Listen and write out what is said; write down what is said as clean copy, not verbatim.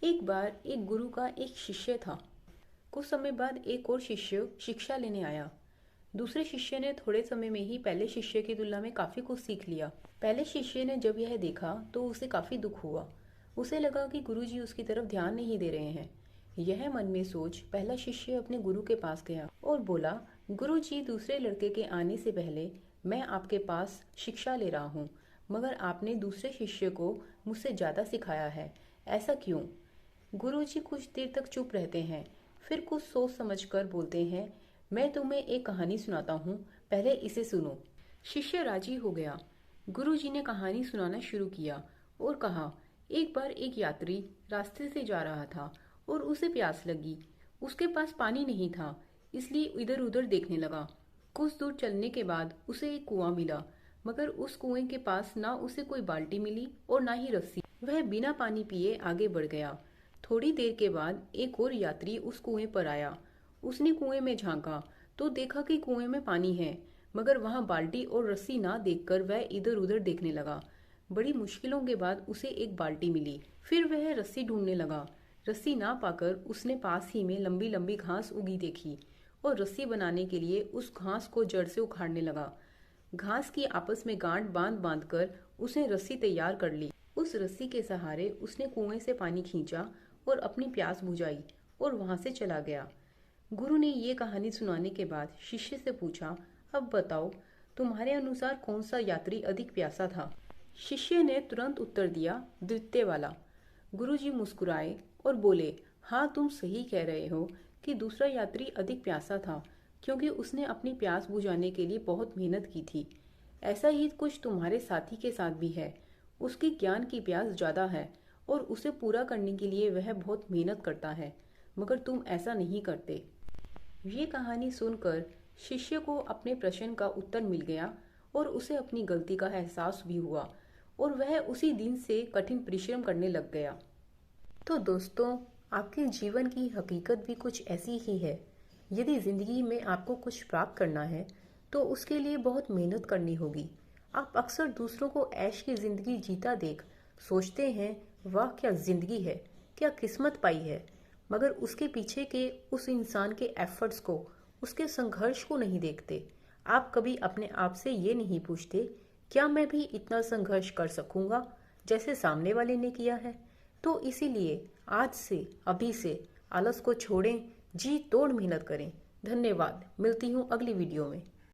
एक बार एक गुरु का एक शिष्य था। कुछ समय बाद एक और शिष्य शिक्षा लेने आया। दूसरे शिष्य ने थोड़े समय में ही पहले शिष्य की तुलना में काफी कुछ सीख लिया। पहले शिष्य ने जब यह देखा तो उसे काफी दुख हुआ। उसे लगा कि गुरुजी उसकी तरफ ध्यान नहीं दे रहे हैं। यह मन में सोच पहला शिष्य अपने गुरु के पास गया और बोला, गुरुजी, दूसरे लड़के के आने से पहले मैं आपके पास शिक्षा ले रहा हूँ, मगर आपने दूसरे शिष्य को मुझसे ज्यादा सिखाया है, ऐसा क्यों? गुरुजी कुछ देर तक चुप रहते हैं, फिर कुछ सोच समझकर बोलते हैं, मैं तुम्हें एक कहानी सुनाता हूँ, पहले इसे सुनो। शिष्य राजी हो गया। गुरुजी ने कहानी सुनाना शुरू किया और कहा, एक बार एक यात्री रास्ते से जा रहा था और उसे प्यास लगी। उसके पास पानी नहीं था, इसलिए इधर उधर देखने लगा। कुछ दूर चलने के बाद उसे एक कुआं मिला, मगर उस कुएं के पास ना उसे कोई बाल्टी मिली और ना ही रस्सी। वह बिना पानी पिए आगे बढ़ गया। थोड़ी देर के बाद एक और यात्री उस कुएं पर आया। उसने कुएं में झांका तो देखा कि कुएं में पानी है, मगर वहां बाल्टी और रस्सी ना देखकर वह इधर उधर देखने लगा। बड़ी मुश्किलों के बाद उसे एक बाल्टी मिली। फिर वह रस्सी ढूंढने लगा। रस्सी ना पाकर उसने पास ही में लंबी लंबी घास उगी देखी और रस्सी बनाने के लिए उस घास को जड़ से उखाड़ने लगा। घास की आपस में गांठ बांध बांध कर उसने रस्सी तैयार कर ली। उस रस्सी के सहारे उसने कुएं से पानी खींचा और अपनी प्यास बुझाई और वहां से चला गया। गुरु ने ये कहानी सुनाने के बाद शिष्य से पूछा, अब बताओ, तुम्हारे अनुसार कौन सा यात्री अधिक प्यासा था? शिष्य ने तुरंत उत्तर दिया, द्वितीय वाला। गुरुजी मुस्कुराए और बोले, हाँ, तुम सही कह रहे हो कि दूसरा यात्री अधिक प्यासा था, क्योंकि उसने अपनी प्यास बुझाने के लिए बहुत मेहनत की थी। ऐसा ही कुछ तुम्हारे साथी के साथ भी है। उसकी ज्ञान की प्यास ज्यादा है और उसे पूरा करने के लिए वह बहुत मेहनत करता है, मगर तुम ऐसा नहीं करते। ये कहानी सुनकर शिष्य को अपने प्रश्न का उत्तर मिल गया और उसे अपनी गलती का एहसास भी हुआ और वह उसी दिन से कठिन परिश्रम करने लग गया। तो दोस्तों, आपके जीवन की हकीकत भी कुछ ऐसी ही है। यदि जिंदगी में आपको कुछ प्राप्त करना है तो उसके लिए बहुत मेहनत करनी होगी। आप अक्सर दूसरों को ऐश की जिंदगी जीता देख सोचते हैं, वाह क्या जिंदगी है, क्या किस्मत पाई है, मगर उसके पीछे के उस इंसान के एफर्ट्स को, उसके संघर्ष को नहीं देखते। आप कभी अपने आप से ये नहीं पूछते, क्या मैं भी इतना संघर्ष कर सकूंगा जैसे सामने वाले ने किया है? तो इसीलिए आज से, अभी से आलस को छोड़ें, जी तोड़ मेहनत करें। धन्यवाद। मिलती हूँ अगली वीडियो में।